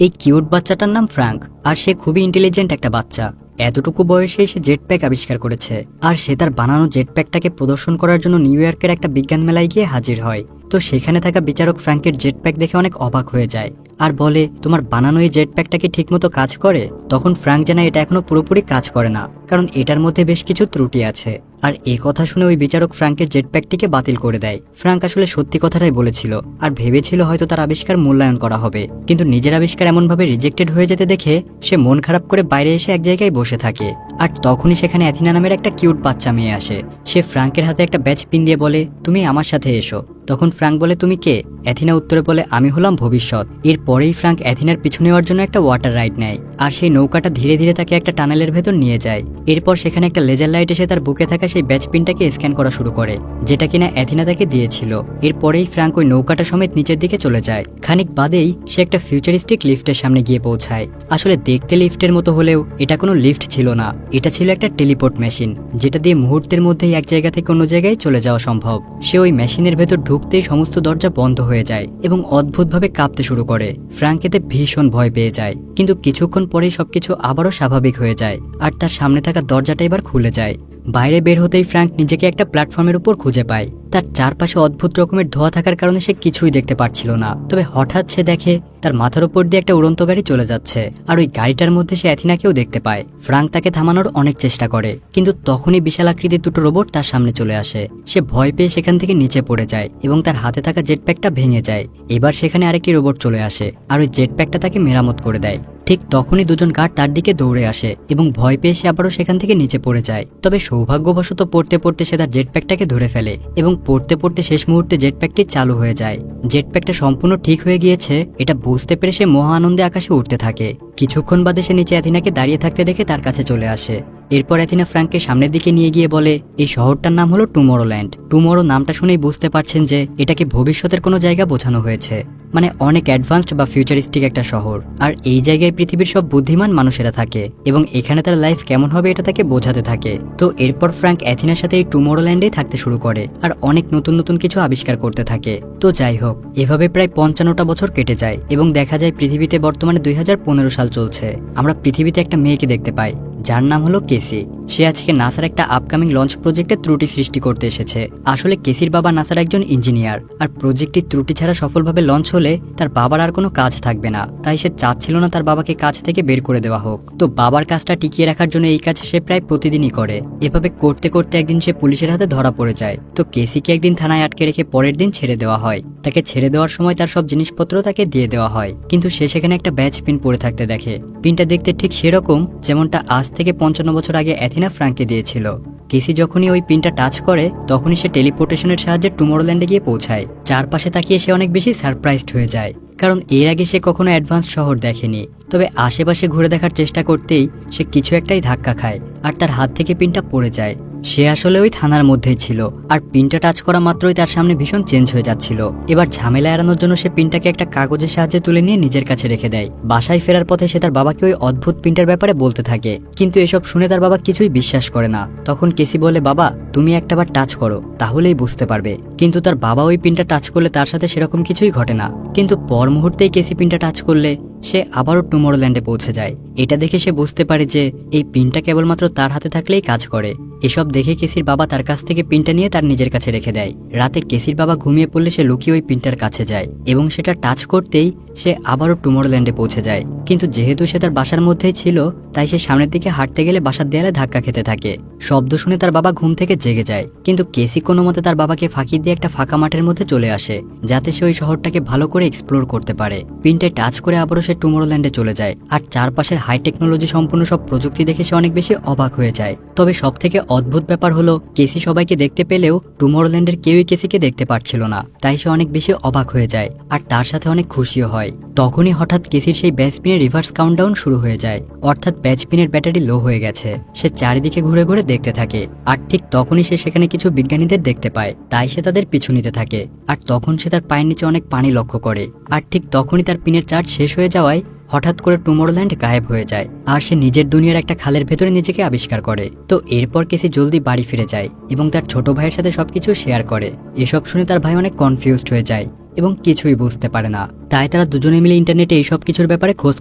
এই কিউট বাচ্চাটার নাম ফ্রাঙ্ক, আর সে খুবই ইন্টেলিজেন্ট একটা বাচ্চা। এতটুকু বয়সে সে জেটপ্যাক আবিষ্কার করেছে, আর সে তার বানানো জেটপ্যাকটাকে প্রদর্শন করার জন্য নিউ ইয়র্কের একটা বিজ্ঞান মেলায় গিয়ে হাজির হয়। তো সেখানে থাকা বিচারক ফ্রাঙ্কের জেটপ্যাক দেখে অনেক অবাক হয়ে যায় আর বলে, তোমার বানানো এই জেটপ্যাকটা কি ঠিকমতো কাজ করে? তখন ফ্রাঙ্ক জানায় এটা এখনো পুরোপুরি কাজ করে না, কারণ এটার মধ্যে বেশ কিছু ত্রুটি আছে। আর এই কথা শুনে ওই বিচারক ফ্রাঙ্কের জেটপ্যাকটিকে বাতিল করে দেয়। ফ্রাঙ্ক আসলে সত্যি কথাটাই বলেছিল আর ভেবেছিল হয়তো তার আবিষ্কার মূল্যায়ন করা হবে, কিন্তু নিজের আবিষ্কার এমনভাবে রিজেক্টেড হয়ে যেতে দেখে সে মন খারাপ করে বাইরে এসে এক জায়গায় বসে থাকে। আর তখনই সেখানে অ্যাথিনা নামের একটা কিউট বাচ্চা মেয়ে আসে। সে ফ্রাঙ্কের হাতে একটা ব্যাচ পিন দিয়ে বলে, তুমি আমার সাথে এসো। তখন ফ্রাঙ্ক বলে, তুমি কে? অ্যাথিনা উত্তরে বলে, আমি হলাম ভবিষ্যৎ। এরপরেই ফ্রাঙ্ক অ্যাথিনার পিছু নেওয়ার জন্য একটা ওয়াটার রাইড নেয়, আর সেই নৌকাটা ধীরে ধীরে তাকে একটা টানেলের ভেতর নিয়ে যায়। এরপর সেখানে একটা লেজার লাইট এসে তার বুকে থাকা সেই ব্যাচ পিনটাকে স্ক্যান করা শুরু করে, যেটা কিনা অ্যাথিনা তাকে দিয়েছিল। এরপরেই ফ্রাঙ্ক ওই নৌকাটা সমেত নিচের দিকে চলে যায়। খানিক বাদেই সে একটা ফিউচারিস্টিক লিফটের সামনে গিয়ে পৌঁছায়। আসলে দেখতে লিফটের মতো হলেও এটা কোনো লিফট ছিল না, এটা ছিল একটা টেলিপোর্ট মেশিন, যেটা দিয়ে মুহূর্তের মধ্যেই এক জায়গা থেকে অন্য জায়গায় চলে যাওয়া সম্ভব। সে ওই মেশিনের ভেতর ঢুকতেই সমস্ত দরজা বন্ধ হয়ে যায় এবং অদ্ভুতভাবে কাঁপতে শুরু করে। ফ্রাঙ্ক এতে ভীষণ ভয় পেয়ে যায়, কিন্তু কিছুক্ষণ পরেই সবকিছু আবারও স্বাভাবিক হয়ে যায় আর তার সামনে থাকা দরজাটা এবার খুলে যায়। বাইরে বের হতেই ফ্রাঙ্ক নিজেকে একটা প্ল্যাটফর্মের উপর খুঁজে পায়। তার চারপাশে অদ্ভুত রকমের ধোঁয়া থাকার কারণে সে কিছুই দেখতে পারছিল না। তবে হঠাৎ সে দেখে তার মাথার উপর দিয়ে একটা উড়ন্ত গাড়ি চলে যাচ্ছে, আর ওই গাড়িটার মধ্যে সে অ্যাথিনাকেও দেখতে পায়। ফ্রাঙ্ক তাকে থামানোর অনেক চেষ্টা করে, কিন্তু তখনই বিশাল আকৃতির দুটো রোবট তার সামনে চলে আসে। সে ভয় পেয়ে সেখান থেকে নিচে পড়ে যায় এবং তার হাতে থাকা জেটপ্যাকটা ভেঙে যায়। এবার সেখানে আরেকটি রোবট চলে আসে আর ওই জেটপ্যাকটা তাকে মেরামত করে দেয়। ঠিক তখনই দুজন গার্ড তার দিকে দৌড়ে আসে এবং ভয় পেয়ে সে আবারও সেখান থেকে নিচে পড়ে যায়। তবে সৌভাগ্যবশত পড়তে পড়তে সে তার জেটপ্যাকটাকে ধরে ফেলে এবং পড়তে পড়তে শেষ মুহূর্তে জেটপ্যাকটি চালু হয়ে যায়। জেটপ্যাকটা সম্পূর্ণ ঠিক হয়ে গিয়েছে এটা বুঝতে পেরে সে মহা আনন্দে আকাশে উঠতে থাকে। কিছুক্ষণ বাদে সে নিচে অ্যাথিনাকে দাঁড়িয়ে থাকতে দেখে তার কাছে চলে আসে। এরপর অ্যাথিনা ফ্রাঙ্ককে সামনের দিকে নিয়ে গিয়ে বলে, এই শহরটার নাম হলো টুমোরোল্যান্ড। টুমোরো নামটা শুনেই বুঝতে পারছেন যে এটাকে ভবিষ্যতের কোনো জায়গা বোঝানো হয়েছে, মানে অনেক অ্যাডভান্সড বা ফিউচারিস্টিক একটা শহর। আর এই জায়গায় পৃথিবীর সব বুদ্ধিমান মানুষেরা থাকে এবং এখানে তার লাইফ কেমন হবে এটা তাকে বোঝাতে থাকে। তো এরপর ফ্রাঙ্ক অ্যাথিনার সাথে এই টুমোরোল্যান্ডেই থাকতে শুরু করে আর অনেক নতুন নতুন কিছু আবিষ্কার করতে থাকে। তো যাই হোক, এভাবে প্রায় 55টা বছর কেটে যায় এবং দেখা যায় পৃথিবীতে বর্তমানে 2015 সাল চলছে। আমরা পৃথিবীতে একটা মেয়েকে দেখতে পাই যার নাম হলো কেসি। সে আজকে নাসার একটা আপকামিং লঞ্চ প্রজেক্টে ত্রুটি সৃষ্টি করতে এসেছে। আসলে কেসির বাবা নাসার একজন ইঞ্জিনিয়ার, আর প্রজেক্টটি ত্রুটি ছাড়া সফলভাবে লঞ্চ হলে তার বাবার আর কোনো কাজ থাকবে না। তাই সে চাচ্ছিল না তার বাবাকে কাজ থেকে বের করে দেওয়া হোক। তো বাবার কাজটা টিকিয়ে রাখার জন্য এই কাজ সে প্রায় প্রতিদিনই করে। এভাবে করতে করতে একদিন সে পুলিশের হাতে ধরা পড়ে যায়। তো কেসিকে একদিন থানায় আটকে রেখে পরের দিন ছেড়ে দেওয়া হয়। তাকে ছেড়ে দেওয়ার সময় তার সব জিনিসপত্র তাকে দিয়ে দেওয়া হয়, কিন্তু সে সেখানে একটা ব্যাচ পিন পরে থাকতে দেখে। পিনটা দেখতে ঠিক সেরকম যেমনটা আজ থেকে 55 বছর আগে অ্যাথিনা ফ্রাঙ্ককে দিয়েছিল। কেসি যখনই ওই পিনটা টাচ করে তখনই সে টেলিপোর্টেশনের সাহায্যে টুমোরোল্যান্ডে গিয়ে পৌঁছায়। চারপাশে তাকিয়ে সে অনেক বেশি সারপ্রাইজড হয়ে যায়, কারণ এর আগে সে কখনো অ্যাডভান্স শহর দেখেনি। তবে আশেপাশে ঘুরে দেখার চেষ্টা করতেই সে কিছু একটাই ধাক্কা খায় আর তার হাত থেকে পিনটা পড়ে যায়। সে আসলে ওই থানার মধ্যেই ছিল, আর পিনটা টাচ করা মাত্রই তার সামনে ভীষণ চেঞ্জ হয়ে যাচ্ছিল। এবার ঝামেলা এড়ানোর জন্য সে পিনটাকে একটা কাগজের সাহায্যে তুলে নিয়ে নিজের কাছে রেখে দেয়। বাসায় ফেরার পথে সে তার বাবাকে ওই অদ্ভুত পিনটার ব্যাপারে বলতে থাকে, কিন্তু এসব শুনে তার বাবা কিছুই বিশ্বাস করে না। তখন কেসি বলে, বাবা তুমি একটাবার টাচ করো তাহলেই বুঝতে পারবে। কিন্তু তার বাবা ওই পিনটা টাচ করলে তার সাথে সেরকম কিছুই ঘটে না। কিন্তু পর মুহূর্তেই কেসি পিনটা টাচ করলে সে আবারও টুমোরোল্যান্ডে পৌঁছে যায়। এটা দেখে সে বুঝতে পারে যে এই পিনটা কেবলমাত্র তার হাতে থাকলেই কাজ করে। এসব দেখে কেসির বাবা তার কাছ থেকে পিনটা নিয়ে তার নিজের কাছে রেখে দেয়। রাতে কেসির বাবা ঘুমিয়ে পড়লে সে লুকিয়ে ওই পিনটার কাছে যায় এবং সেটা টাচ করতেই সে আবারও টুমোরোল্যান্ডে পৌঁছে যায়। কিন্তু যেহেতু সে তার বাসার মধ্যেই ছিল তাই সে সামনের দিকে হাঁটতে গেলে বাসার দেয়ালে ধাক্কা খেতে থাকে। শব্দ শুনে তার বাবা ঘুম থেকে জেগে যায়, কিন্তু কেসি কোনো মতে তার বাবাকে ফাঁকি দিয়ে একটা ফাঁকা মাঠের মধ্যে চলে আসে যাতে সে ওই শহরটাকে ভালো করে এক্সপ্লোর করতে পারে। পিনটা টাচ করে আবারও সে টুমোরোল্যান্ডে চলে যায় আর চারপাশের হাই টেকনোলজি সম্পূর্ণ সব প্রযুক্তি দেখে সে অনেক বেশি অবাক হয়ে যায়। তবে সব থেকে অদ্ভুত ব্যাপার হলো কেসি সবাইকে দেখতে পেলেও টুমোরোল্যান্ডের কেউই কেসিকে দেখতে পারছিল না। তাই সে অনেক বেশি অবাক হয়ে যায় আর তার সাথে অনেক খুশিও হয়। তখনই হঠাৎ কেসির সেই ব্যাচ পিনের রিভার্স কাউন্টডাউন শুরু হয়ে যায়, অর্থাৎ ব্যাচ পিনের ব্যাটারি লো হয়ে গেছে। সে চারিদিকে ঘুরে ঘুরে দেখতে থাকে আর ঠিক তখনই সে সেখানে কিছু বিজ্ঞানীদের দেখতে পায়। তাই সে তাদের পিছু নিতে থাকে আর তখন সে তার পায়ের নিচে অনেক পানি লক্ষ্য করে। আর ঠিক তখনই তার পিনের চার্জ শেষ হয়ে যাওয়ায় হঠাৎ করে টুমোরোল্যান্ড গায়েব হয়ে যায় আর সে নিজের দুনিয়ার একটা খালের ভেতরে নিজেকে আবিষ্কার করে। তো এরপর কেসি জলদি বাড়ি ফিরে যায় এবং তার ছোট ভাইয়ের সাথে সবকিছু শেয়ার করে। এসব শুনে তার ভাই অনেক কনফিউজড হয়ে যায় এবং কিছুই বুঝতে পারে না। তাই তারা দুজনে মিলে ইন্টারনেটে এইসব কিছুর ব্যাপারে খোঁজ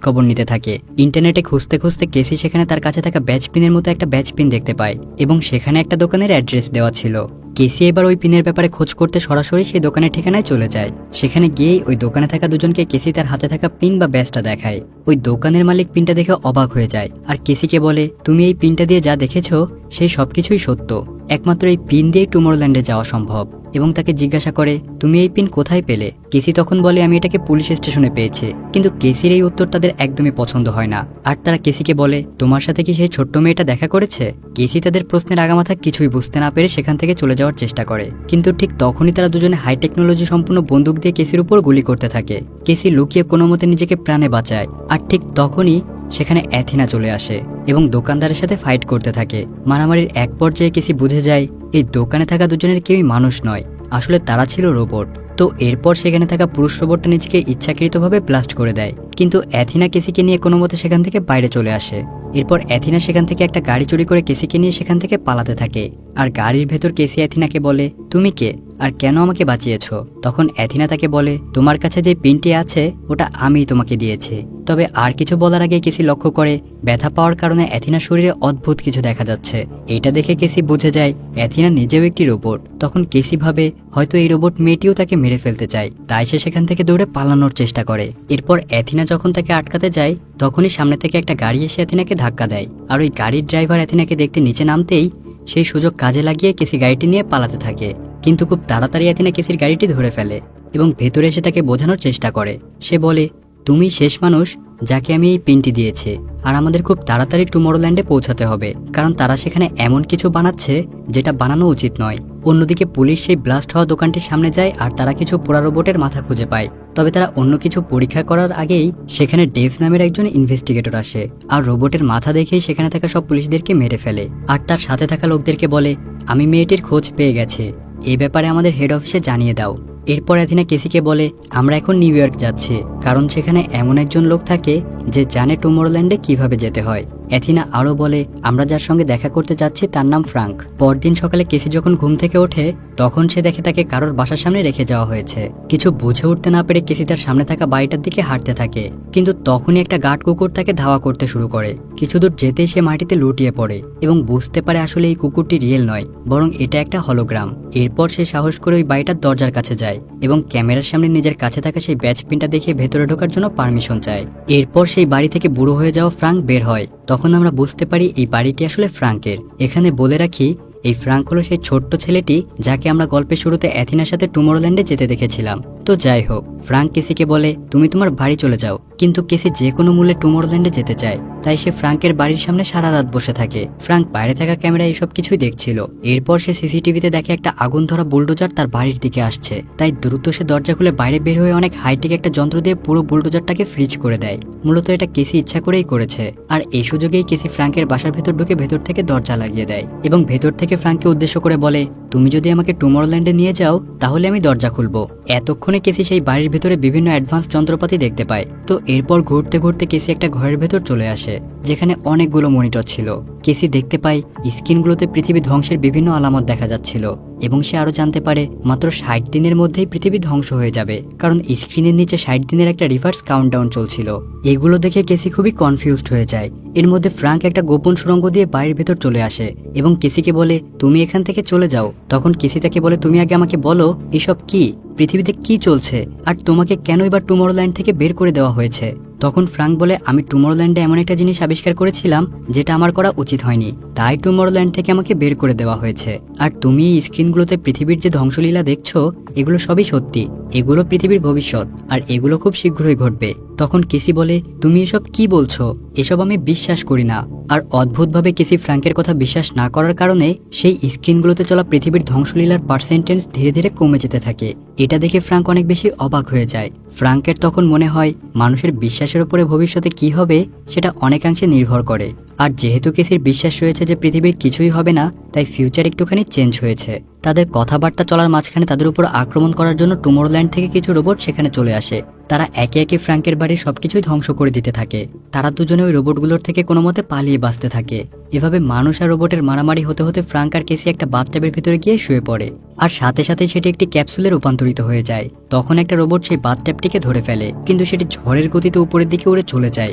খবর নিতে থাকে। ইন্টারনেটে খুঁজতে খুঁজতে কেসি সেখানে তার কাছে থাকা ব্যাচ পিনের মতো একটা ব্যাচ পিন দেখতে পায় এবং সেখানে একটা দোকানের অ্যাড্রেস দেওয়া ছিল। কেসি এবার ওই পিনের ব্যাপারে খোঁজ করতে সরাসরি সেই দোকানের ঠিকানায় চলে যায়। সেখানে গিয়ে ওই দোকানে থাকা দুজনকে কেসি তার হাতে থাকা পিন বা ব্যাচটা দেখায়। ওই দোকানের মালিক পিনটা দেখে অবাক হয়ে যায় আর কেসিকে বলে, তুমি এই পিনটা দিয়ে যা দেখেছো সেই সবকিছুই সত্য, একমাত্র এই পিন দিয়েই টুমরল্যান্ডে যাওয়া সম্ভব। এবং তাকে জিজ্ঞাসা করে, তুমি এই পিন কোথায় পেলে? কেসি তখন বলে, আমি এটাকে পুলিশ স্টেশনে পেয়েছি। কিন্তু কেসির এই উত্তর তাদের একদমই পছন্দ হয় না আর তারা কেসিকে বলে, তোমার সাথে কি সেই ছোট্ট মেয়েটা দেখা করেছে? কেসি তাদের প্রশ্নের আগামাথা কিছুই বুঝতে না পেরে সেখান থেকে চলে যাওয়ার চেষ্টা করে, কিন্তু ঠিক তখনই তারা দুজনে হাই টেকনোলজি সম্পূর্ণ বন্দুক দিয়ে কেসির উপর গুলি করতে থাকে। কেসি লুকিয়ে কোনো মতে নিজেকে প্রাণে বাঁচায় আর ঠিক তখনই সেখানে অ্যাথিনা চলে আসে এবং দোকানদারের সাথে ফাইট করতে থাকে। মারামারির এক পর্যায়ে কেসি বুঝে যায় এই দোকানে থাকা দুজনের কেউই মানুষ নয়, আসলে তারা ছিল রোবট। তো এরপর সেখানে থাকা পুরুষ রোবটটা নিজেকে ইচ্ছাকৃতভাবে ব্লাস্ট করে দেয়, কিন্তু অ্যাথিনা কেসিকে নিয়ে কোনো মতে সেখান থেকে বাইরে চলে আসে। এরপর অ্যাথিনা সেখান থেকে একটা গাড়ি চুরি করে কেসিকে নিয়ে সেখান থেকে পালাতে থাকে আর গাড়ির ভেতর কেসি অ্যাথিনাকে বলে, তুমি কে আর কেন আমাকে বাঁচিয়েছ? তখন অ্যাথিনা তাকে বলে, তোমার কাছে যে পিনটি আছে ওটা আমিই তোমাকে দিয়েছি। তবে আর কিছু বলার আগে কেসি লক্ষ্য করে ব্যথা পাওয়ার কারণে অ্যাথিনার শরীরে অদ্ভুত কিছু দেখা যাচ্ছে। এটা দেখে কেসি বুঝে যায় অ্যাথিনা নিজেও একটি রোবট। তখন কেসি ভাবে হয়তো এই রোবট মেয়েটিও তাকে মেরে ফেলতে চায়, তাই সে সেখান থেকে দৌড়ে পালানোর চেষ্টা করে। এরপর অ্যাথিনা যখন তাকে আটকাতে যায় তখনই সামনে থেকে একটা গাড়ি এসে অ্যাথিনাকে ধাক্কা দেয় আর ওই গাড়ির ড্রাইভার অ্যাথিনাকে দেখতে নিচে নামতেই সেই সুযোগ কাজে লাগিয়ে কেসি গাড়িটি নিয়ে পালাতে থাকে। কিন্তু খুব তাড়াতাড়ি অ্যাথিনা কেসির গাড়িটি ধরে ফেলে এবং ভেতরে এসে তাকে বোঝানোর চেষ্টা করে। সে বলে, তুমি শেষ মানুষ যাকে আমি এই পিনটি দিয়েছি আর আমাদের খুব তাড়াতাড়ি টুমরোল্যান্ডে পৌঁছাতে হবে, কারণ তারা সেখানে এমন কিছু বানাচ্ছে যেটা বানানো উচিত নয়। অন্যদিকে পুলিশ সেই ব্লাস্ট হওয়া দোকানটির সামনে যায় আর তারা কিছু পোড়া রোবটের মাথা খুঁজে পায়। তবে তারা অন্য কিছু পরীক্ষা করার আগেই সেখানে ডেভ নামের একজন ইনভেস্টিগেটর আসে আর রোবটের মাথা দেখেই সেখানে থাকা সব পুলিশদেরকে মেরে ফেলে আর তার সাথে থাকা লোকদেরকে বলে, আমি মেয়েটির খোঁজ পেয়ে গেছি, এই ব্যাপারে আমাদের হেড অফিসে জানিয়ে দাও। এরপর অ্যাথিনা কেসিকে বলে, আমরা এখন নিউ ইয়র্ক যাচ্ছি, কারণ সেখানে এমন একজন লোক থাকে যে জানে টুমরোল্যান্ডে কিভাবে যেতে হয়। অ্যাথিনা আরও বলে, আমরা যার সঙ্গে দেখা করতে যাচ্ছি তার নাম ফ্রাঙ্ক। পরদিন সকালে কেসি যখন ঘুম থেকে ওঠে তখন সে দেখে তাকে কারোর বাসার সামনে রেখে যাওয়া হয়েছে। কিছু বুঝে উঠতে না পেরে কেসি তার সামনে থাকা বাড়িটার দিকে হাঁটতে থাকে, কিন্তু তখনই একটা গার্ড কুকুর তাকে ধাওয়া করতে শুরু করে। কিছু দূর যেতেই সে মাটিতে লুটিয়ে পড়ে এবং বুঝতে পারে আসলে এই কুকুরটি রিয়েল নয়, বরং এটা একটা হলোগ্রাম। এরপর সে সাহস করে ওই বাড়িটার দরজার কাছে যায় এবং ক্যামেরার সামনে নিজের কাছে থাকা সেই ব্যাচ পিনটা দেখে ভেতরে ঢোকার জন্য পারমিশন চায়। এরপর সেই বাড়ি থেকে বুড়ো হয়ে যাওয়া ফ্রাঙ্ক বের হয়। তখন আমরা বুঝতে পারি এই বাড়িটি আসলে ফ্রাঙ্কের। এখানে বলে রাখি, এই ফ্রাঙ্ক হলো সেই ছোট্ট ছেলেটি যাকে আমরা গল্পের শুরুতে অ্যাথিনার সাথে টুমরোল্যান্ডে যেতে দেখেছিলাম। তো যাই হোক, ফ্রাঙ্ক কেসিকে বলে, তুমি তোমার বাড়ি চলে যাও, কিন্তু কেসি যে কোনো মূল্যে টুমরোল্যান্ডে যেতে চায়, তাই সে ফ্রাঙ্কের বাড়ির সামনে সারা রাত বসে থাকে। ফ্রাঙ্ক বাইরে থাকা ক্যামেরায় এসব কিছুই দেখছিল। এরপর সে সিসিটিভিতে দেখে একটা আগুন ধরা বুলডোজার তার বাড়ির দিকে আসছে, তাই দ্রুত সে দরজা খুলে বাইরে বের হয়ে অনেক হাইটেক একটা যন্ত্র দিয়ে পুরো বুলডোজারটাকে ফ্রিজ করে দেয়। মূলত এটা কেসি ইচ্ছা করেই করেছে আর এই সুযোগেই কেসি ফ্রাঙ্কের বাসার ভেতর ঢুকে ভেতর থেকে দরজা লাগিয়ে দেয় এবং ভেতর থেকে ফ্রাঙ্ককে উদ্দেশ্য করে বলে, তুমি যদি আমাকে টুমরোল্যান্ডে নিয়ে যাও তাহলে আমি দরজা খুলবো। এতক্ষণে কেসি সেই বাড়ির ভেতরে বিভিন্ন অ্যাডভান্স যন্ত্রপাতি দেখতে পায়। তো এরপর ঘুরতে ঘুরতে কেসি একটা ঘরের ভেতর চলে আসে যেখানে অনেকগুলো মনিটর ছিল। কেসি দেখতে পায় স্ক্রিনগুলোতে পৃথিবী ধ্বংসের বিভিন্ন আলামত দেখা যাচ্ছিল এবং সে আরো জানতে পারে মাত্র 60 দিনের মধ্যেই পৃথিবী ধ্বংস হয়ে যাবে, কারণ স্ক্রিনের নিচে 60 দিনের একটা রিভার্স কাউন্টডাউন চলছিল। এগুলো দেখে কেসি খুবই কনফিউজড হয়ে যায়। এর মধ্যে ফ্রাঙ্ক একটা গোপন সুড়ঙ্গ দিয়ে বাড়ির ভেতর চলে আসে এবং কেসিকে বলে, তুমি এখান থেকে চলে যাও। তখন কেসি তাকে বলে, তুমি আগে আমাকে বলো এসব কি, পৃথিবীতে কি চলছে আর তোমাকে কেন এবার টুমরোল্যান্ড থেকে বের করে দেওয়া হয়েছে। তখন ফ্রাঙ্ক বলে, আমি টুমরোল্যান্ডে এমন একটা জিনিস আবিষ্কার করেছিলাম যেটা আমার করা উচিত হয়নি, তাই টুমরোল্যান্ড থেকে আমাকে বের করে দেওয়া হয়েছে। আর তুমি এই স্ক্রিনগুলোতে পৃথিবীর যে ধ্বংসলীলা দেখছো এগুলো সবই সত্যি, এগুলো পৃথিবীর ভবিষ্যৎ আর এগুলো খুব শীঘ্রই ঘটবে। তখন কেসি বলে, তুমি এসব কি বলছো, এসব আমি বিশ্বাস করি না। আর অদ্ভুতভাবে কেসি ফ্রাঙ্কের কথা বিশ্বাস না করার কারণে সেই স্ক্রিনগুলোতে চলা পৃথিবীর ধ্বংসলীলার পার্সেন্টেজ ধীরে ধীরে কমে যেতে থাকে। এটা দেখে ফ্রাঙ্ক অনেক বেশি অবাক হয়ে যায়। ফ্রাঙ্কের তখন মনে হয় মানুষের বিশ্বাসের উপরে ভবিষ্যতে কি হবে সেটা অনেকাংশে নির্ভর করে। আর যেহেতু কেসির বিশ্বাস রয়েছে যে পৃথিবীর কিছুই হবে না, তাই ফিউচার একটুখানি চেঞ্জ হয়েছে। তাদের কথাবার্তা চলার মাঝখানে তাদের উপর আক্রমণ করার জন্য টুমরোল্যান্ড থেকে কিছু রোবট সেখানে চলে আসে। তারা একে একে ফ্র্যাঙ্কের বাড়ির সবকিছুই ধ্বংস করে দিতে থাকে। তারা দুজনে ওই রোবটগুলোর থেকে কোনো মতে পালিয়ে বাঁচতে থাকে। এভাবে মানুষ আর রোবটের মারামারি হতে হতে ফ্র্যাঙ্ক আর কেসি একটা বাথটাবের ভিতরে গিয়ে শুয়ে পড়ে, আর সাথে সাথে সেটি একটি ক্যাপসুলে রূপান্তরিত হয়ে যায়। তখন একটা রোবট সেই বাথটাবটিকে ধরে ফেলে, কিন্তু সেটি ঝড়ের গতিতে উপরের দিকে উড়ে চলে যায়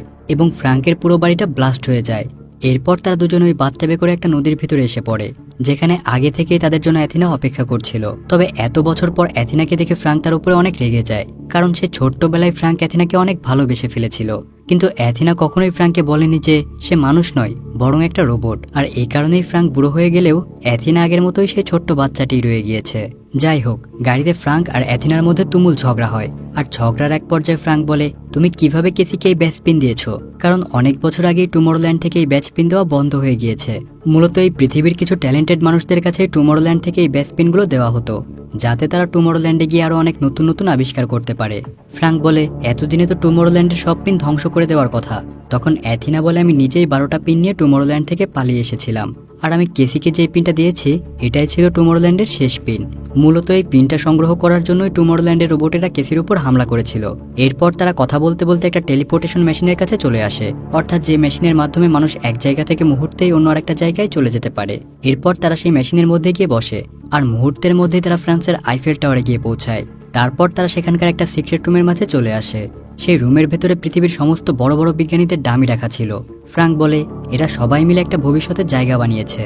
এবং ফ্র্যাঙ্কের পুরো বাড়িটা ব্লাস্ট হয়ে যায়। এরপর তারা দুজনে ওই বাথটাবে করে একটা নদীর ভিতরে এসে পড়ে, যেখানে আগে থেকেই তাদের জন্য অ্যাথিনা অপেক্ষা করছিল। তবে এত বছর পর অ্যাথিনাকে দেখে ফ্র্যাঙ্ক তার উপরে অনেক রেগে যায়, কারণ সে ছোট্টবেলায় ফ্র্যাঙ্ক অ্যাথিনাকে অনেক ভালোবেসে ফেলেছিল। কিন্তু অ্যাথিনা কখনোই ফ্র্যাঙ্ককে বলেনি যে সে মানুষ নয়, বরং একটা রোবট। আর এই কারণেই ফ্র্যাঙ্ক বুড়ো হয়ে গেলেও অ্যাথিনা আগের মতোই সেই ছোট্ট বাচ্চাটি রয়ে গিয়েছে। যাই হোক, গাড়িতে ফ্র্যাঙ্ক আর অ্যাথিনার মধ্যে তুমুল ঝগড়া হয়। আর ঝগড়ার এক পর্যায়ে ফ্র্যাঙ্ক বলে, তুমি কিভাবে কেসিকে এই ব্যাচ পিন দিয়েছো? কারণ অনেক বছর আগেই টুমরোল্যান্ড থেকে এই ব্যাচ পিন দেওয়া বন্ধ হয়ে গিয়েছে। মূলত এই পৃথিবীর কিছু ট্যালেন্টেড মানুষদের কাছে টুমরোল্যান্ড থেকে এই ব্যাচ পিনগুলো দেওয়া হতো, যাতে তারা টুমরোল্যান্ডে গিয়ে আরো অনেক নতুন নতুন আবিষ্কার করতে পারে। ফ্র্যাঙ্ক বলে, এতদিনে তো টুমরোল্যান্ডের সব পিন ধ্বংস করে দেওয়ার কথা। তখন অ্যাথিনা বলে, আমি নিজেই 12টা পিন নিয়ে টুমরোল্যান্ড থেকে পালিয়ে এসেছিলাম, আর আমি কেসিকে যে পিনটা দিয়েছি এটাই ছিল টুমরোল্যান্ডের শেষ পিন। মূলত এই পিনটা সংগ্রহ করার জন্যই টুমরোল্যান্ডের রোবটেরা কেসির উপর হামলা করেছিল। এরপর তারা কথা বলতে বলতে একটা টেলিপোর্টেশন মেশিনের কাছে চলে আসে, অর্থাৎ যে মেশিনের মাধ্যমে মানুষ এক জায়গা থেকে মুহূর্তেই অন্য আরেকটা জায়গায় চলে যেতে পারে। এরপর তারা সেই মেশিনের মধ্যে গিয়ে বসে, আর মুহূর্তের মধ্যেই তারা ফ্রান্সের আইফেল টাওয়ারে গিয়ে পৌঁছায়। তারপর তারা সেখানকার একটা সিক্রেট রুমের মাঝে চলে আসে। সেই রুমের ভেতরে পৃথিবীর সমস্ত বড় বড় বিজ্ঞানীদের ডামি রাখা ছিল। ফ্রাঙ্ক বলে, এরা সবাই মিলে একটা ভবিষ্যতের জায়গা বানিয়েছে।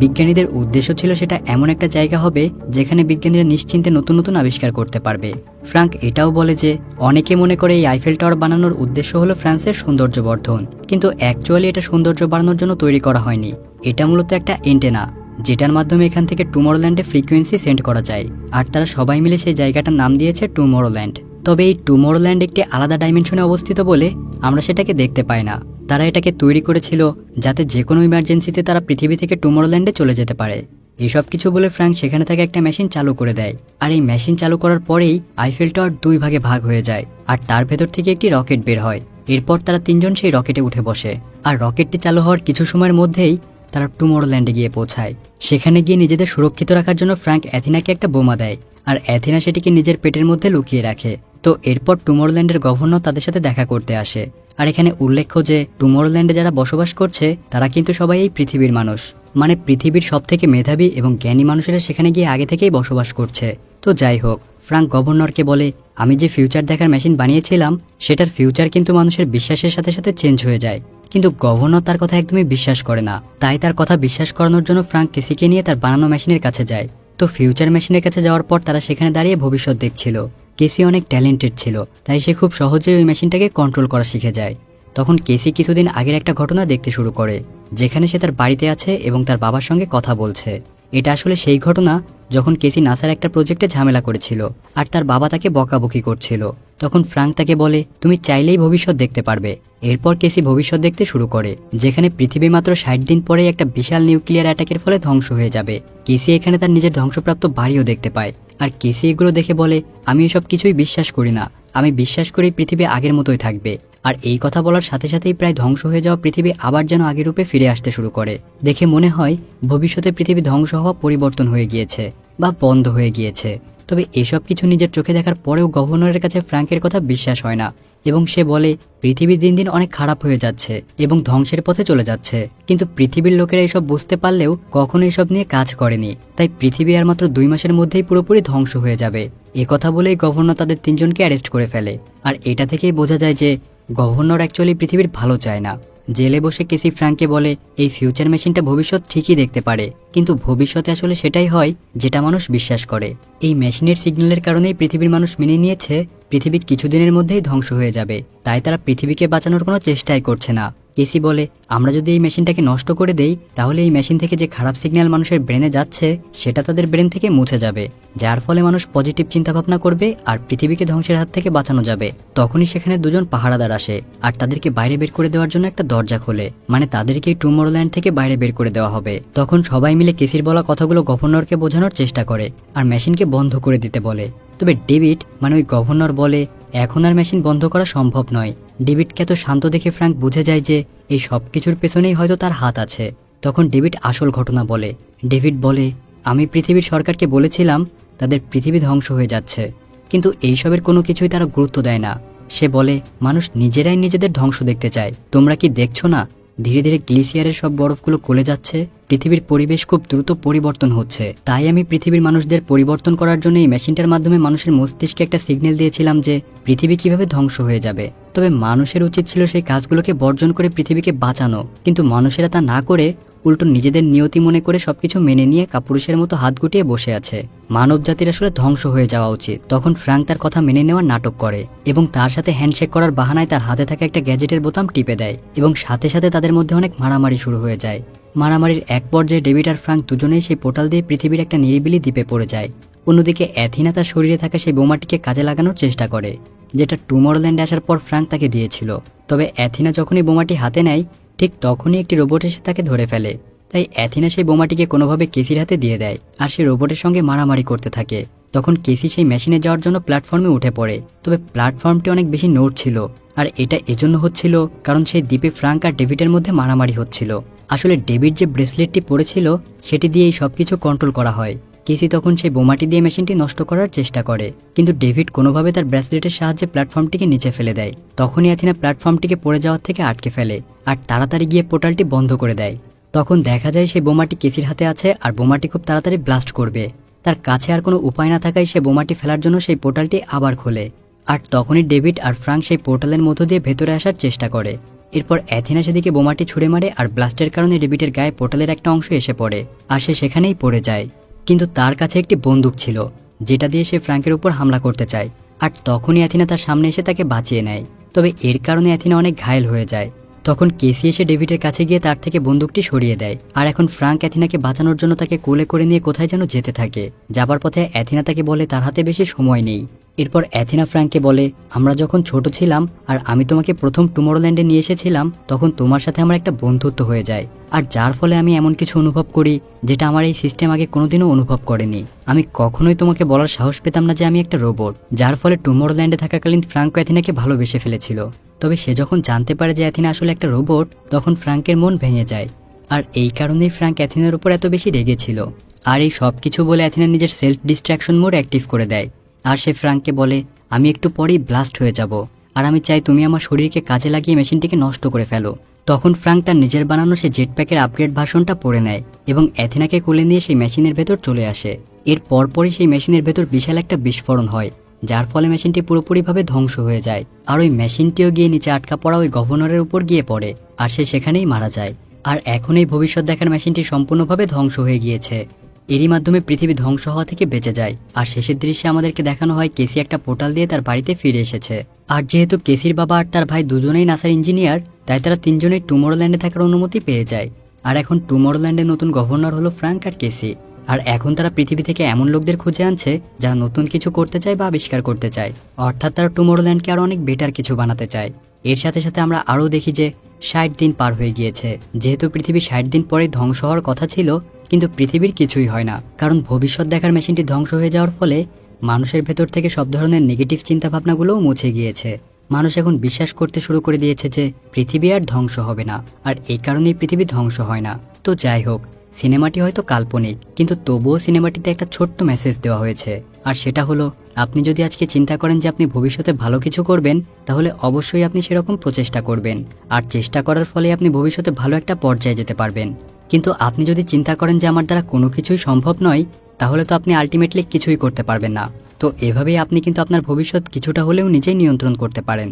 বিজ্ঞানীদের উদ্দেশ্য ছিল সেটা এমন একটা জায়গা হবে যেখানে বিজ্ঞানীরা নিশ্চিন্তে নতুন নতুন আবিষ্কার করতে পারবে। ফ্রাঙ্ক এটাও বলে যে অনেকে মনে করে এই আইফেল টাওয়ার বানানোর উদ্দেশ্য হলো ফ্রান্সের সৌন্দর্য বর্ধন, কিন্তু অ্যাকচুয়ালি এটা সৌন্দর্য বাড়ানোর জন্য তৈরি করা হয়নি। এটা মূলত একটা এন্টেনা, যেটার মাধ্যমে এখান থেকে টুমরোল্যান্ডে ফ্রিকোয়েন্সি সেন্ড করা যায়। আর তারা সবাই মিলে সেই জায়গাটার নাম দিয়েছে টুমরোল্যান্ড। তবে এই টুমরোল্যান্ড একটি আলাদা ডাইমেনশনে অবস্থিত বলে আমরা সেটাকে দেখতে পাই না। তারা এটাকে তৈরি করেছিল যাতে যে কোনো ইমার্জেন্সিতে তারা পৃথিবী থেকে টুমরোল্যান্ডে চলে যেতে পারে। এইসব কিছু বলে ফ্রাঙ্ক সেখানে থেকে একটা মেশিন চালু করে দেয়, আর এই মেশিন চালু করার পরেই আইফেল টাওয়ার দুই ভাগে ভাগ হয়ে যায়, আর তার ভেতর থেকে একটি রকেট বের হয়। এরপর তারা তিনজন সেই রকেটে উঠে বসে, আর রকেটটি চালু হওয়ার কিছু সময়ের মধ্যেই তারা টুমরোল্যান্ডে গিয়ে পৌঁছায়। সেখানে গিয়ে নিজেদের সুরক্ষিত রাখার জন্য ফ্রাঙ্ক অ্যাথিনাকে একটা বোমা দেয়, আর অ্যাথিনা সেটিকে নিজের পেটের মধ্যে লুকিয়ে রাখে। তো এরপর টুমরোল্যান্ডের গভর্নর তাদের সাথে দেখা করতে আসে। আর এখানে উল্লেখ্য যে টুমরোল্যান্ডে যারা বসবাস করছে তারা কিন্তু সবাই এই পৃথিবীর মানুষ, মানে পৃথিবীর সব থেকে মেধাবী এবং জ্ঞানী মানুষেরা সেখানে গিয়ে আগে থেকেই বসবাস করছে। তো যাই হোক, ফ্রাঙ্ক গভর্নরকে বলে, আমি যে ফিউচার দেখার মেশিন বানিয়েছিলাম সেটার ফিউচার কিন্তু মানুষের বিশ্বাসের সাথে সাথে চেঞ্জ হয়ে যায়। কিন্তু গভর্নর তার কথা একদমই বিশ্বাস করে না। তাই তার কথা বিশ্বাস করানোর জন্য ফ্রাঙ্ক কেসিকে নিয়ে তার বানানো মেশিনের কাছে যায়। তো ফিউচার মেশিনের কাছে যাওয়ার পর তারা সেখানে দাঁড়িয়ে ভবিষ্যৎ দেখছিল। কেসি অনেক ট্যালেন্টেড ছিল, তাই সে খুব সহজেই ওই মেশিনটাকে কন্ট্রোল করা শিখে যায়। তখন কেসি কিছুদিন আগের একটা ঘটনা দেখতে শুরু করে, যেখানে সে তার বাড়িতে আছে এবং তার বাবার সঙ্গে কথা বলছে। এটা আসলে সেই ঘটনা যখন কেসি নাসার একটা প্রজেক্টে ঝামেলা করেছিল, আর তার বাবা তাকে বকাবকি করছিল। তখন ফ্রাঙ্ক তাকে বলে, তুমি চাইলেই ভবিষ্যৎ দেখতে পারবে। এরপর কেসি ভবিষ্যৎ দেখতে শুরু করে, যেখানে পৃথিবী মাত্র 60 দিন পরে একটা বিশাল নিউক্লিয়ার অ্যাটাকের ফলে ধ্বংস হয়ে যাবে। কেসি এখানে তার নিজের ধ্বংসপ্রাপ্ত বাড়িও দেখতে পায়, আর কেসি এগুলো দেখে বলে, আমি এসব কিছুই বিশ্বাস করি না। আমি বিশ্বাস করি পৃথিবী আগের মতোই থাকবে। আর এই কথা বলার সাথে সাথেই প্রায় ধ্বংস হয়ে যাওয়া পৃথিবী আবার যেন আগের রূপে ফিরে আসতে শুরু করে। দেখে মনে হয় ভবিষ্যতে পৃথিবী ধ্বংস হওয়া পরিবর্তন হয়ে গিয়েছে বা বন্ধ হয়ে গিয়েছে। তবে এসব কিছু নিজের চোখে দেখার পরেও গভর্নরের কাছে ফ্রাঙ্কের কথা বিশ্বাস হয় না, এবং সে বলে পৃথিবী দিন দিন অনেক খারাপ হয়ে যাচ্ছে এবং ধ্বংসের পথে চলে যাচ্ছে। কিন্তু পৃথিবীর লোকেরা এসব বুঝতে পারলেও কখনো এসব নিয়ে কাজ করেনি, তাই পৃথিবী আর মাত্র 2 মাসের মধ্যেই পুরোপুরি ধ্বংস হয়ে যাবে। কথা বলেই গভর্নর তাদের তিনজনকে অ্যারেস্ট করে ফেলে। আর এটা থেকেই বোঝা যায় যে গভর্নর অ্যাকচুয়ালি পৃথিবীর ভালো চায় না। জেলে বসে কেসি ফ্রাঙ্ককে বলে, এই ফিউচার মেশিনটা ভবিষ্যৎ ঠিকই দেখতে পারে, কিন্তু ভবিষ্যতে আসলে সেটাই হয় যেটা মানুষ বিশ্বাস করে। এই মেশিনের সিগন্যালের কারণেই পৃথিবীর মানুষ মেনে নিয়েছে পৃথিবী কিছুদিনের মধ্যেই ধ্বংস হয়ে যাবে, তাই তারা পৃথিবীকে বাঁচানোর কোনো চেষ্টাই করছে না। কেসি বলে, আমরা যদি এই মেশিনটাকে নষ্ট করে দেই তাহলে এই মেশিন থেকে যে খারাপ সিগন্যাল মানুষের ব্রেনে যাচ্ছে সেটা তাদের ব্রেন থেকে মুছে যাবে, যার ফলে মানুষ পজিটিভ চিন্তাভাবনা করবে আর পৃথিবীকে ধ্বংসের হাত থেকে বাঁচানো যাবে। তখনই সেখানে দুজন পাহারাদার আসে আর তাদেরকে বাইরে বের করে দেওয়ার জন্য একটা দরজা খোলে, মানে তাদেরকে টুমরোল্যান্ড থেকে বাইরে বের করে দেওয়া হবে। তখন সবাই মিলে কেসির বলা কথাগুলো গভর্নরকে বোঝানোর চেষ্টা করে আর মেশিনকে বন্ধ করে দিতে বলে। তবে ডেভিড, মানে ওই গভর্নর বলে, এখন আর মেশিন বন্ধ করা সম্ভব নয়। ডেভিডকে এত শান্ত দেখে ফ্রাঙ্ক বুঝে যায় যে এই সব কিছুর পেছনেই হয়তো তার হাত আছে। তখন ডেভিড আসল ঘটনা বলে। ডেভিড বলে, আমি পৃথিবীর সরকারকে বলেছিলাম তাদের পৃথিবী ধ্বংস হয়ে যাচ্ছে, কিন্তু এইসবের কোনো কিছুই তারা গুরুত্ব দেয় না। সে বলে, মানুষ নিজেরাই নিজেদের ধ্বংস দেখতে চায়। তোমরা কি দেখছো না ধীরে ধীরে গ্লেসিয়ারের সব বরফগুলো গলে যাচ্ছে? পৃথিবীর পরিবেশ খুব দ্রুত পরিবর্তন হচ্ছে। তাই আমি পৃথিবীর মানুষদের পরিবর্তন করার জন্য এই মেশিনটার মাধ্যমে মানুষের মস্তিষ্কে একটা সিগন্যাল দিয়েছিলাম যে পৃথিবী কিভাবে ধ্বংস হয়ে যাবে। তবে মানুষের উচিত ছিল সেই কাজগুলোকে বর্জন করে পৃথিবীকে বাঁচানো, কিন্তু মানুষেরা তা না করে উল্টো নিজেদের নিয়তি মনে করে সবকিছু মেনে নিয়ে কাপুরুষের মতো হাত গুটিয়ে বসে আছে। মানব জাতির আসলে ধ্বংস হয়ে যাওয়া উচিত। তখন ফ্র্যাঙ্ক তার কথা মেনে নেওয়ার নাটক করে এবং তার সাথে হ্যান্ডশেক করার বাহানায় তার হাতে থাকা একটা গ্যাজেটের বোতাম টিপে দেয় এবং সাথে সাথে তাদের মধ্যে অনেক মারামারি শুরু হয়ে যায়। মারামারির এক পর্যায়ে ডেভিড আর ফ্র্যাঙ্ক দুজনেই সেই পোর্টাল দিয়ে পৃথিবীর একটা নিরিবিলি দ্বীপে পড়ে যায়। অন্যদিকে অ্যাথিনা তার শরীরে থাকা সেই বোমাটিকে কাজে লাগানোর চেষ্টা করে, যেটা টুমরল্যান্ডে আসার পর ফ্র্যাঙ্ক তাকে দিয়েছিল। তবে অ্যাথিনা যখনই বোমাটি হাতে নেয় ঠিক তখনই একটি রোবট এসে তাকে ধরে ফেলে। তাই অ্যাথিনা সেই বোমাটিকে কোনোভাবে কেসির হাতে দিয়ে দেয় আর সে রোবটের সঙ্গে মারামারি করতে থাকে। তখন কেসি সেই মেশিনে যাওয়ার জন্য প্ল্যাটফর্মে উঠে পড়ে, তবে প্ল্যাটফর্মটি অনেক বেশি নোট ছিল আর এটা এজন্য হচ্ছিল কারণ সেই দ্বীপে ফ্র্যাঙ্ক আর ডেভিডের মধ্যে মারামারি হচ্ছিল। আসলে ডেভিড যে ব্রেসলেটটি পরেছিল সেটি দিয়েই সবকিছু কন্ট্রোল করা হয়। কেসি তখন সেই বোমাটি দিয়ে মেশিনটি নষ্ট করার চেষ্টা করে, কিন্তু ডেভিড কোনোভাবে তার ব্রেসলেটের সাহায্যে প্ল্যাটফর্মটিকে নিচে ফেলে দেয়। তখনই অ্যাথিনা প্ল্যাটফর্মটিকে পড়ে যাওয়ার থেকে আটকে ফেলে আর তাড়াতাড়ি গিয়ে পোর্টালটি বন্ধ করে দেয়। তখন দেখা যায় সেই বোমাটি কেসির হাতে আছে আর বোমাটি খুব তাড়াতাড়ি ব্লাস্ট করবে। তার কাছে আর কোনো উপায় না থাকায় সে বোমাটি ফেলার জন্য সেই পোর্টালটি আবার খোলে আর তখনই ডেভিড আর ফ্র্যাঙ্ক সেই পোর্টালের মধ্য দিয়ে ভেতরে আসার চেষ্টা করে। এরপর অ্যাথিনা সেদিকে বোমাটি ছুড়ে মারে আর ব্লাস্টের কারণে ডেভিডের গায়ে পোর্টালের একটা অংশ এসে পড়ে আর সে সেখানেই পড়ে যায়। কিন্তু তার কাছে একটি বন্দুক ছিল যেটা দিয়ে সে ফ্র্যাঙ্কের উপর হামলা করতে চায় আর তখনই অ্যাথিনা তার সামনে এসে তাকে বাঁচিয়ে নেয়। তবে এর কারণে অ্যাথিনা অনেক ঘায়েল হয়ে যায়। তখন কেসি এসে ডেভিডের কাছে গিয়ে তার থেকে বন্দুকটি সরিয়ে দেয় আর এখন ফ্র্যাঙ্ক অ্যাথিনাকে বাঁচানোর জন্য তাকে কোলে করে নিয়ে কোথায় যেন যেতে থাকে। যাবার পথে অ্যাথিনা তাকে বলে তার হাতে বেশি সময় নেই। এরপর অ্যাথিনা ফ্র্যাঙ্ককে বলে, আমরা যখন ছোট ছিলাম আর আমি তোমাকে প্রথম টুমরল্যান্ডে নিয়ে এসেছিলাম তখন তোমার সাথে আমার একটা বন্ধুত্ব হয়ে যায় আর যার ফলে আমি এমন কিছু অনুভব করি যেটা আমার এই সিস্টেম আগে কোনোদিনও অনুভব করেনি। আমি কখনোই তোমাকে বলার সাহস পেতাম না যে আমি একটা রোবট, যার ফলে টুমরল্যান্ডে থাকাকালীন ফ্র্যাঙ্ক অ্যাথিনাকে ভালোবেসে ফেলেছিল। তবে সে যখন জানতে পারে যে অ্যাথিনা আসলে একটা রোবট তখন ফ্র্যাঙ্কের মন ভেঙে যায় আর এই কারণেই ফ্র্যাঙ্ক অ্যাথিনার উপর এত বেশি রেগেছিল। আর এই সব কিছু বলে অ্যাথিনা নিজের সেলফ ডিস্ট্রাকশন মোড অ্যাক্টিভ করে দেয় আর সে ফ্র্যাঙ্ককে বলে, আমি একটু পরেই ব্লাস্ট হয়ে যাব আর আমি চাই তুমি আমার শরীরকে কাজে লাগিয়ে মেশিনটিকে নষ্ট করে ফেলো। তখন ফ্র্যাঙ্ক তার নিজের বানানো সেই জেটপ্যাকের আপগ্রেড ভার্সনটা পরে নেয় এবং অ্যাথিনাকে কোলে নিয়ে সেই মেশিনের ভেতর চলে আসে। এর পরপরই সেই মেশিনের ভেতর বিশাল একটা বিস্ফোরণ হয় যার ফলে মেশিনটি পুরোপুরিভাবে ধ্বংস হয়ে যায় আর ওই মেশিনটিও গিয়ে নিচে আটকা পড়া ওই গভর্নরের উপর গিয়ে পড়ে আর সে সেখানেই মারা যায়। আর এখন এই ভবিষ্যৎ দেখার মেশিনটি সম্পূর্ণভাবে ধ্বংস হয়ে গিয়েছে। এরই মাধ্যমে পৃথিবী ধ্বংস হওয়া থেকে বেঁচে যায় আর শেষের দৃশ্যে আমাদেরকে দেখানো হয় কেসি একটা পোর্টাল দিয়ে তার বাড়িতে ফিরে এসেছে। আর যেহেতু কেসির বাবা আর তার ভাই দুজনেই নাসার ইঞ্জিনিয়ার তাই তারা তিনজনেই টুমরল্যান্ডে থাকার অনুমতি পেয়ে যায়। আর এখন টুমরল্যান্ডের নতুন গভর্নর হলো ফ্র্যাঙ্ক আর কেসি। আর এখন তারা পৃথিবী থেকে এমন লোকদের খুঁজে আনছে যারা নতুন কিছু করতে চায় বা আবিষ্কার করতে চায়, অর্থাৎ তারা টুমরল্যান্ডকে আরো অনেক বেটার কিছু বানাতে চায়। এর সাথে সাথে আমরা আরও দেখি যে ৬০ দিন পার হয়ে গিয়েছে। যেহেতু পৃথিবী ৬০ দিন পরে ধ্বংস হওয়ার কথা ছিল কিন্তু পৃথিবীর কিছুই হয় না, কারণ ভবিষ্যৎ দেখার মেশিনটি ধ্বংস হয়ে যাওয়ার ফলে মানুষের ভেতর থেকে সব ধরনের নেগেটিভ চিন্তাভাবনাগুলোও মুছে গিয়েছে। মানুষ এখন বিশ্বাস করতে শুরু করে দিয়েছে যে পৃথিবী আর ধ্বংস হবে না, আর এই কারণেই পৃথিবী ধ্বংস হয় না। তো যাই হোক, সিনেমাটি হয়তো কাল্পনিক কিন্তু তবুও সিনেমাটিতে একটা ছোট্ট মেসেজ দেওয়া হয়েছে, আর সেটা হলো আপনি যদি আজকে চিন্তা করেন যে আপনি ভবিষ্যতে ভালো কিছু করবেন তাহলে অবশ্যই আপনি সেরকম প্রচেষ্টা করবেন, আর চেষ্টা করার ফলে আপনি ভবিষ্যতে ভালো একটা পর্যায়ে যেতে পারবেন। কিন্তু আপনি যদি চিন্তা করেন যে আমার দ্বারা কোনো কিছুই সম্ভব নয় তাহলে তো আপনি আলটিমেটলি কিছুই করতে পারবেন না। তো এভাবেই আপনি কিন্তু আপনার ভবিষ্যৎ কিছুটা হলেও নিজেই নিয়ন্ত্রণ করতে পারেন।